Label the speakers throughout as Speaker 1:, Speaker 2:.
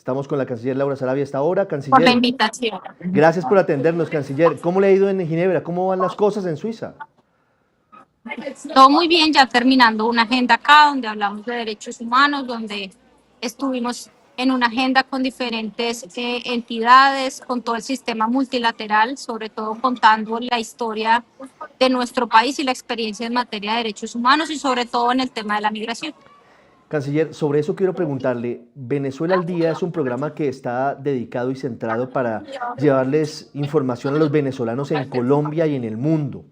Speaker 1: Estamos con la canciller Laura Sarabia hasta ahora.
Speaker 2: Por la
Speaker 1: Canciller,
Speaker 2: invitación.
Speaker 1: gracias por atendernos, canciller. ¿Cómo le ha ido en Ginebra? ¿Cómo van las cosas en Suiza?
Speaker 2: Todo muy bien, ya terminando una agenda acá donde hablamos de derechos humanos, donde estuvimos en una agenda con diferentes entidades, con todo el sistema multilateral, sobre todo contando la historia de nuestro país y la experiencia en materia de derechos humanos y sobre todo en el tema de la migración.
Speaker 1: Canciller, sobre eso quiero preguntarle, Venezuela al Día es un programa que está dedicado y centrado para llevarles información a los venezolanos en Colombia y en el mundo.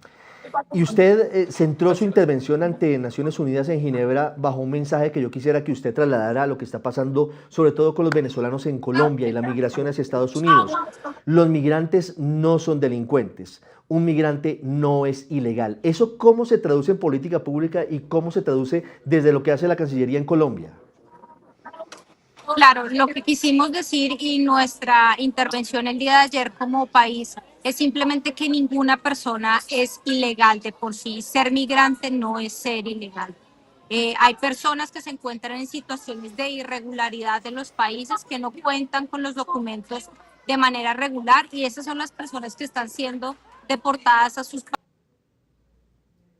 Speaker 1: Y usted centró su intervención ante Naciones Unidas en Ginebra bajo un mensaje que yo quisiera que usted trasladara a lo que está pasando, sobre todo con los venezolanos en Colombia y la migración hacia Estados Unidos. Los migrantes no son delincuentes. Un migrante no es ilegal. ¿Eso cómo se traduce en política pública y cómo se traduce desde lo que hace la Cancillería en Colombia?
Speaker 2: Claro, lo que quisimos decir y nuestra intervención el día de ayer como país es simplemente que ninguna persona es ilegal de por sí. Ser migrante no es ser ilegal. Hay personas que se encuentran en situaciones de irregularidad en los países que no cuentan con los documentos de manera regular y esas son las personas que están siendo deportadas a sus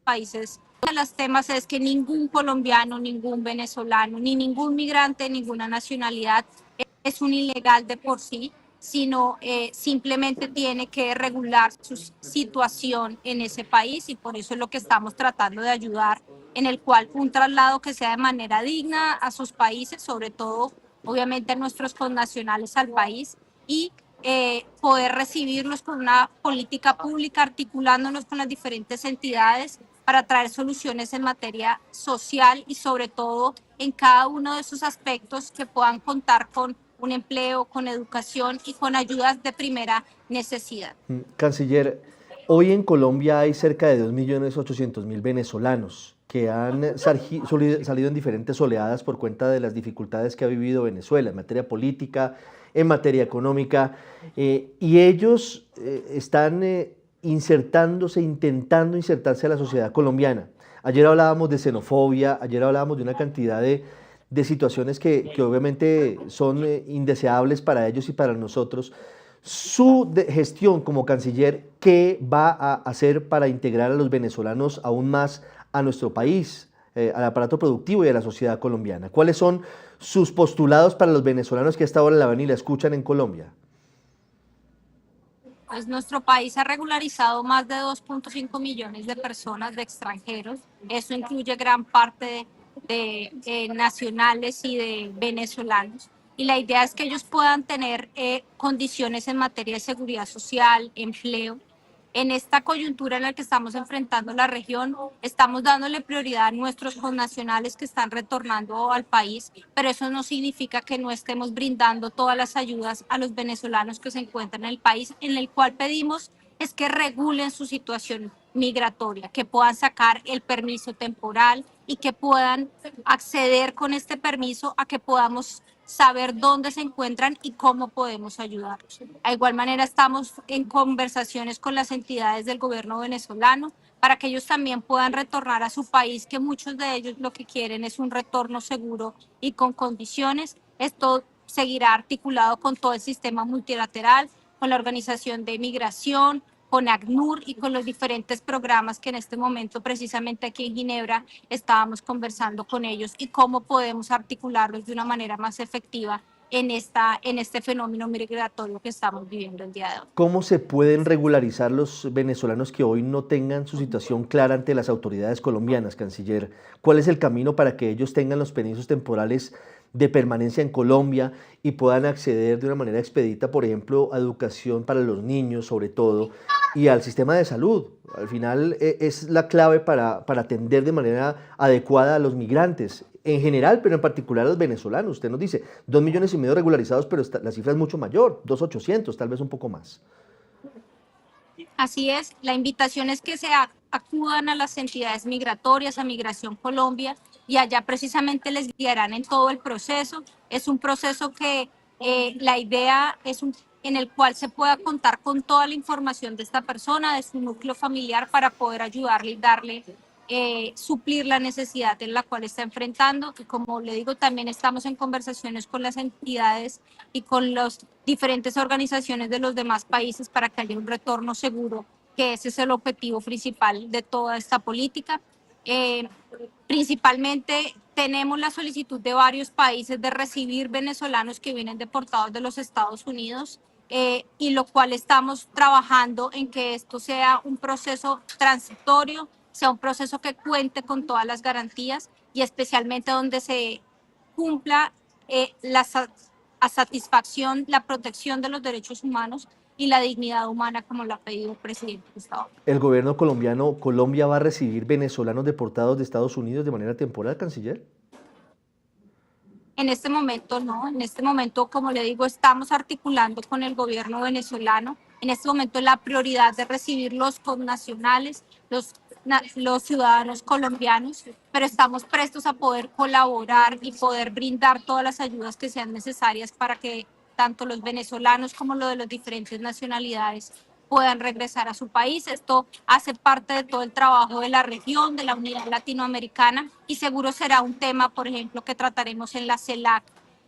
Speaker 2: países. Uno de los temas es que ningún colombiano, ningún venezolano, ni ningún migrante, ninguna nacionalidad es un ilegal de por sí, sino simplemente tiene que regular su situación en ese país y por eso es lo que estamos tratando de ayudar, en el cual un traslado que sea de manera digna a sus países, sobre todo obviamente a nuestros connacionales al país y poder recibirlos con una política pública, articulándonos con las diferentes entidades para traer soluciones en materia social y sobre todo en cada uno de esos aspectos que puedan contar con un empleo, con educación y con ayudas de primera necesidad.
Speaker 1: Canciller, hoy en Colombia hay cerca de 2.800.000 venezolanos que han salido en diferentes oleadas por cuenta de las dificultades que ha vivido Venezuela en materia política, en materia económica, y ellos están insertándose, intentando insertarse a la sociedad colombiana. Ayer hablábamos de xenofobia, ayer hablábamos de una cantidad de situaciones que obviamente son indeseables para ellos y para nosotros. Su gestión como canciller, ¿qué va a hacer para integrar a los venezolanos aún más a nuestro país, al aparato productivo y a la sociedad colombiana? ¿Cuáles son sus postulados para los venezolanos que hasta ahora la ven y la escuchan en Colombia?
Speaker 2: Pues nuestro país ha regularizado más de 2.5 millones de personas, de extranjeros. Eso incluye gran parte de nacionales y de venezolanos. Y la idea es que ellos puedan tener condiciones en materia de seguridad social, empleo. En esta coyuntura en la que estamos enfrentando la región, estamos dándole prioridad a nuestros connacionales que están retornando al país, pero eso no significa que no estemos brindando todas las ayudas a los venezolanos que se encuentran en el país, en el cual pedimos es que regulen su situación migratoria, que puedan sacar el permiso temporal y que puedan acceder con este permiso a que podamos saber dónde se encuentran y cómo podemos ayudarlos. De igual manera, estamos en conversaciones con las entidades del gobierno venezolano para que ellos también puedan retornar a su país, que muchos de ellos lo que quieren es un retorno seguro y con condiciones. Esto seguirá articulado con todo el sistema multilateral, con la Organización de Migración, con ACNUR y con los diferentes programas que en este momento, precisamente aquí en Ginebra, estábamos conversando con ellos y cómo podemos articularlos de una manera más efectiva en este fenómeno migratorio que estamos viviendo el día de hoy.
Speaker 1: ¿Cómo se pueden regularizar los venezolanos que hoy no tengan su situación clara ante las autoridades colombianas, canciller? ¿Cuál es el camino para que ellos tengan los permisos temporales de permanencia en Colombia y puedan acceder de una manera expedita, por ejemplo, a educación para los niños, sobre todo, y al sistema de salud? Al final es la clave para atender de manera adecuada a los migrantes en general, pero en particular a los venezolanos. Usted nos dice 2,5 millones regularizados, pero la cifra es mucho mayor, 2.800.000, tal vez un poco más.
Speaker 2: Así es, la invitación es que se acudan a las entidades migratorias, a Migración Colombia, y allá precisamente les guiarán en todo el proceso. Es un proceso que la idea es en el cual se pueda contar con toda la información de esta persona, de su núcleo familiar, para poder ayudarle y darle suplir la necesidad en la cual está enfrentando. Y como le digo, también estamos en conversaciones con las entidades y con las diferentes organizaciones de los demás países para que haya un retorno seguro, que ese es el objetivo principal de toda esta política. Principalmente tenemos la solicitud de varios países de recibir venezolanos que vienen deportados de los Estados Unidos, y lo cual estamos trabajando en que esto sea un proceso transitorio, sea un proceso que cuente con todas las garantías y especialmente donde se cumpla a satisfacción la protección de los derechos humanos y la dignidad humana como lo ha pedido el presidente de Estados Unidos.
Speaker 1: ¿El gobierno colombiano, Colombia va a recibir venezolanos deportados de Estados Unidos de manera temporal, canciller?
Speaker 2: En este momento no, en este momento, como le digo, estamos articulando con el gobierno venezolano. En este momento la prioridad de recibir los connacionales, los ciudadanos colombianos, pero estamos prestos a poder colaborar y poder brindar todas las ayudas que sean necesarias para que tanto los venezolanos como los de las diferentes nacionalidades puedan regresar a su país. Esto hace parte de todo el trabajo de la región, de la unidad latinoamericana, y seguro será un tema, por ejemplo, que trataremos en la CELAC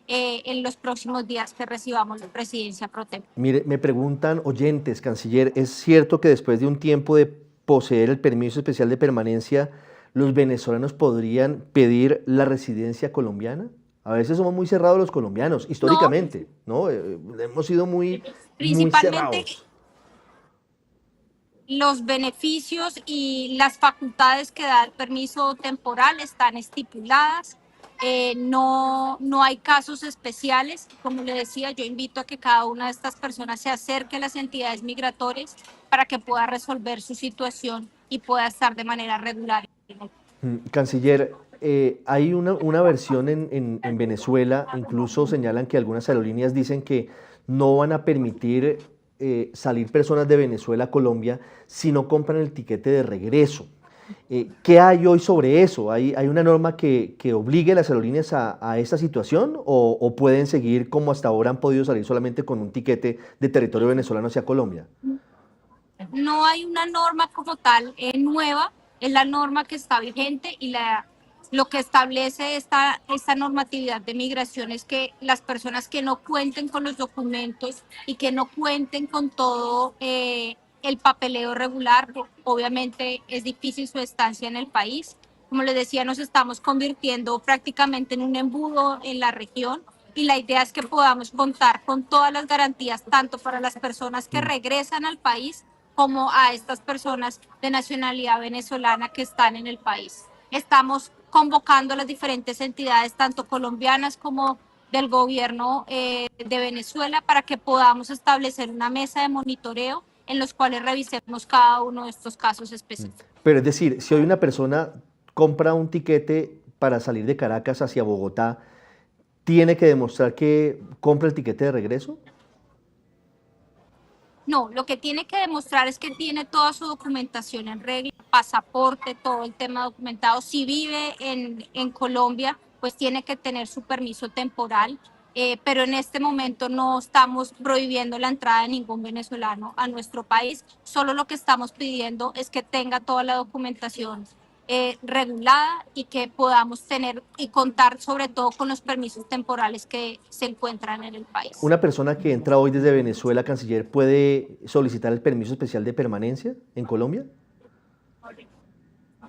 Speaker 2: en los próximos días que recibamos la presidencia pro tempore.
Speaker 1: Mire, me preguntan oyentes, canciller, ¿es cierto que después de un tiempo de poseer el permiso especial de permanencia, los venezolanos podrían pedir la residencia colombiana? A veces somos muy cerrados los colombianos, históricamente, ¿no? Hemos sido muy cerrados.
Speaker 2: Los beneficios y las facultades que da el permiso temporal están estipuladas. No hay casos especiales. Como le decía, yo invito a que cada una de estas personas se acerque a las entidades migratorias para que pueda resolver su situación y pueda estar de manera regular.
Speaker 1: Canciller, hay una versión en Venezuela, incluso señalan que algunas aerolíneas dicen que no van a permitir salir personas de Venezuela a Colombia si no compran el tiquete de regreso. ¿Qué hay hoy sobre eso? ¿Hay una norma que obligue a las aerolíneas a esta situación o pueden seguir como hasta ahora han podido salir solamente con un tiquete de territorio venezolano hacia Colombia?
Speaker 2: No hay una norma como tal nueva, es la norma que está vigente y lo que establece esta normatividad de migración es que las personas que no cuenten con los documentos y que no cuenten con todo el papeleo regular, obviamente es difícil su estancia en el país. Como les decía, nos estamos convirtiendo prácticamente en un embudo en la región y la idea es que podamos contar con todas las garantías, tanto para las personas que regresan al país como a estas personas de nacionalidad venezolana que están en el país. Estamos convocando a las diferentes entidades, tanto colombianas como del gobierno de Venezuela, para que podamos establecer una mesa de monitoreo en los cuales revisemos cada uno de estos casos específicos.
Speaker 1: Pero es decir, si hoy una persona compra un tiquete para salir de Caracas hacia Bogotá, ¿tiene que demostrar que compra el tiquete de regreso?
Speaker 2: No, lo que tiene que demostrar es que tiene toda su documentación en regla, pasaporte, todo el tema documentado. Si vive en Colombia, pues tiene que tener su permiso temporal, pero en este momento no estamos prohibiendo la entrada de ningún venezolano a nuestro país. Solo lo que estamos pidiendo es que tenga toda la documentación regulada y que podamos tener y contar sobre todo con los permisos temporales que se encuentran en el país.
Speaker 1: ¿Una persona que entra hoy desde Venezuela, canciller, puede solicitar el permiso especial de permanencia en Colombia?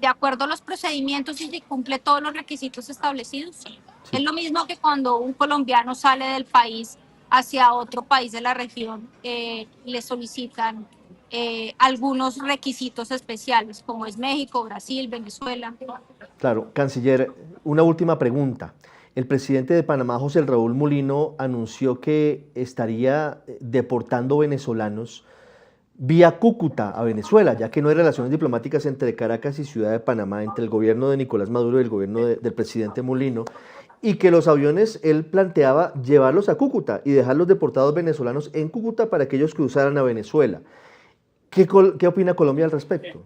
Speaker 2: De acuerdo a los procedimientos y si cumple todos los requisitos establecidos, sí. Es lo mismo que cuando un colombiano sale del país hacia otro país de la región, le solicitan algunos requisitos especiales, como es México, Brasil, Venezuela.
Speaker 1: Claro, canciller, una última pregunta. El presidente de Panamá, José Raúl Mulino, anunció que estaría deportando venezolanos vía Cúcuta a Venezuela, ya que no hay relaciones diplomáticas entre Caracas y Ciudad de Panamá, entre el gobierno de Nicolás Maduro y el gobierno del presidente Mulino, y que los aviones, él planteaba llevarlos a Cúcuta y dejar los deportados venezolanos en Cúcuta para que ellos cruzaran a Venezuela. ¿Qué opina Colombia al respecto?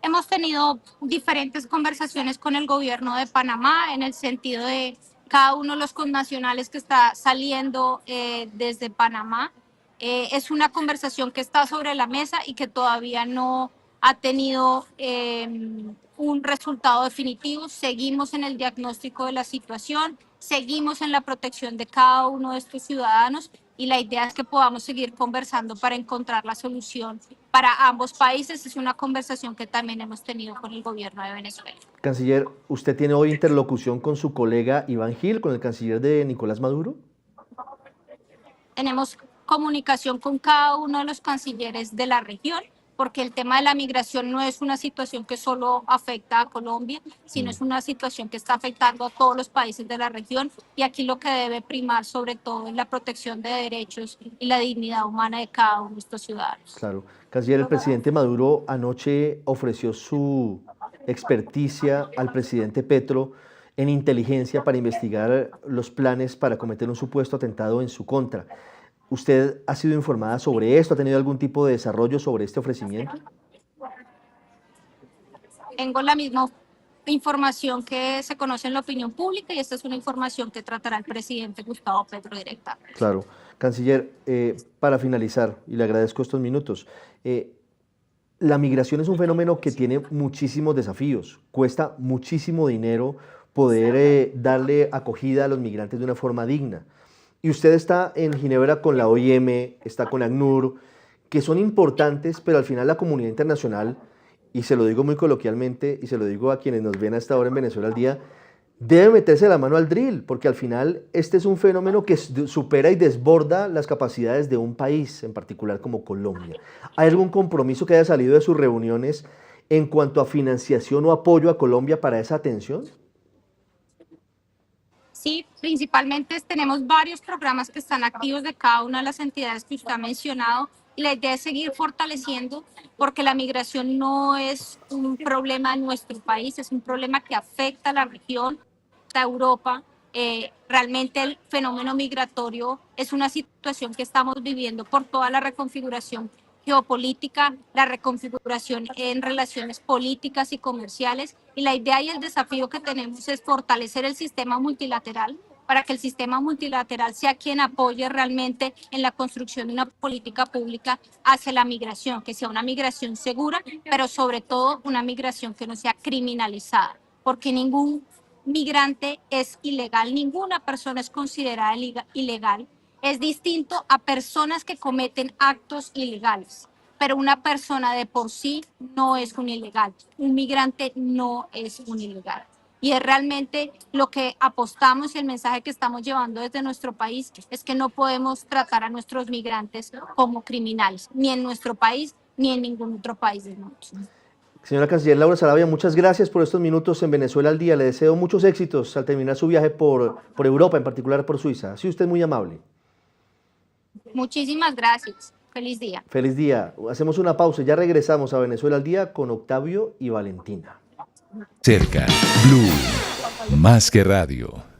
Speaker 2: Hemos tenido diferentes conversaciones con el gobierno de Panamá en el sentido de cada uno de los connacionales que está saliendo desde Panamá. Es una conversación que está sobre la mesa y que todavía no ha tenido un resultado definitivo. Seguimos en el diagnóstico de la situación, seguimos en la protección de cada uno de estos ciudadanos y la idea es que podamos seguir conversando para encontrar la solución para ambos países. Es una conversación que también hemos tenido con el gobierno de Venezuela.
Speaker 1: Canciller, ¿usted tiene hoy interlocución con su colega Iván Gil, con el canciller de Nicolás Maduro?
Speaker 2: Tenemos comunicación con cada uno de los cancilleres de la región, porque el tema de la migración no es una situación que solo afecta a Colombia, sino es una situación que está afectando a todos los países de la región, y aquí lo que debe primar sobre todo es la protección de derechos y la dignidad humana de cada uno de estos ciudadanos.
Speaker 1: Claro. Canciller, el presidente Maduro anoche ofreció su experticia al presidente Petro en inteligencia para investigar los planes para cometer un supuesto atentado en su contra. ¿Usted ha sido informada sobre esto? ¿Ha tenido algún tipo de desarrollo sobre este ofrecimiento?
Speaker 2: Tengo la misma información que se conoce en la opinión pública y esta es una información que tratará el presidente Gustavo Petro directamente.
Speaker 1: Claro. Canciller, para finalizar, y le agradezco estos minutos, la migración es un fenómeno que tiene muchísimos desafíos, cuesta muchísimo dinero poder darle acogida a los migrantes de una forma digna. Y usted está en Ginebra con la OIM, está con ACNUR, que son importantes, pero al final la comunidad internacional, y se lo digo muy coloquialmente, y se lo digo a quienes nos ven hasta ahora en Venezuela al día, debe meterse la mano al drill, porque al final este es un fenómeno que supera y desborda las capacidades de un país, en particular como Colombia. ¿Hay algún compromiso que haya salido de sus reuniones en cuanto a financiación o apoyo a Colombia para esa atención?
Speaker 2: Sí, principalmente tenemos varios programas que están activos de cada una de las entidades que usted ha mencionado y la idea es seguir fortaleciendo porque la migración no es un problema en nuestro país, es un problema que afecta a la región, a Europa. Realmente el fenómeno migratorio es una situación que estamos viviendo por toda la reconfiguración geopolítica, la reconfiguración en relaciones políticas y comerciales, y la idea y el desafío que tenemos es fortalecer el sistema multilateral para que el sistema multilateral sea quien apoye realmente en la construcción de una política pública hacia la migración, que sea una migración segura, pero sobre todo una migración que no sea criminalizada, porque ningún migrante es ilegal, ninguna persona es considerada ilegal. Es distinto a personas que cometen actos ilegales, pero una persona de por sí no es un ilegal. Un migrante no es un ilegal. Y es realmente lo que apostamos y el mensaje que estamos llevando desde nuestro país es que no podemos tratar a nuestros migrantes como criminales, ni en nuestro país ni en ningún otro país del mundo.
Speaker 1: Señora Canciller Laura Sarabia, muchas gracias por estos minutos en Venezuela al día. Le deseo muchos éxitos al terminar su viaje por Europa, en particular por Suiza. Ha sido usted muy amable.
Speaker 2: Muchísimas gracias. Feliz día.
Speaker 1: Feliz día. Hacemos una pausa. Ya regresamos a Venezuela al día con Octavio y Valentina.
Speaker 3: Cerca, Blue, más que radio.